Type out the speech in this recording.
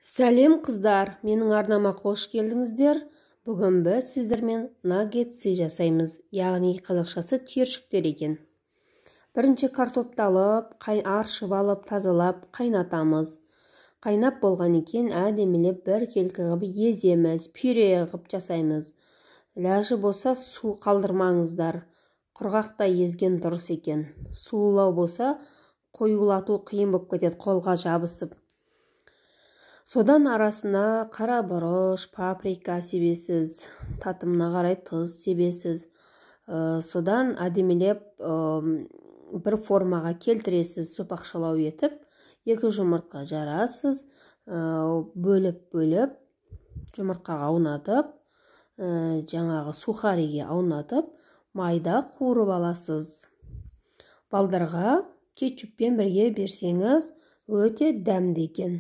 Сәлем қыздар, менің арнама қош келдіңіздер. Бүгін біз сіздермен наггетси жасаймыз, яғни қазақшасы түйіршіктер екен. Бірінші картопты алып, аршып алып, тазалап, қайнатамыз. Қайнап болған екен, әдемілеп бір келкі қылып еземіз, пюре қылып жасаймыз. Ләжі болса су қалдырмаңыздар. Құрғақта езген дұрыс екен. Суылау болса, қоюлату қиын болып кетеді, қолға жабысып. Содан арасына қара бұрыш, паприка себесіз, татымына қарай тұз себесіз. Содан әдемелеп бір формаға келтіресіз, сопақшалау етіп, 2 жұмыртқа жарасыз, бөліп, жұмыртқаға аунатып, жаңағы сухариге аунатып, майда қуырып аласыз. Балдарға кетчуппен бірге берсеңіз, өте дәмді екен.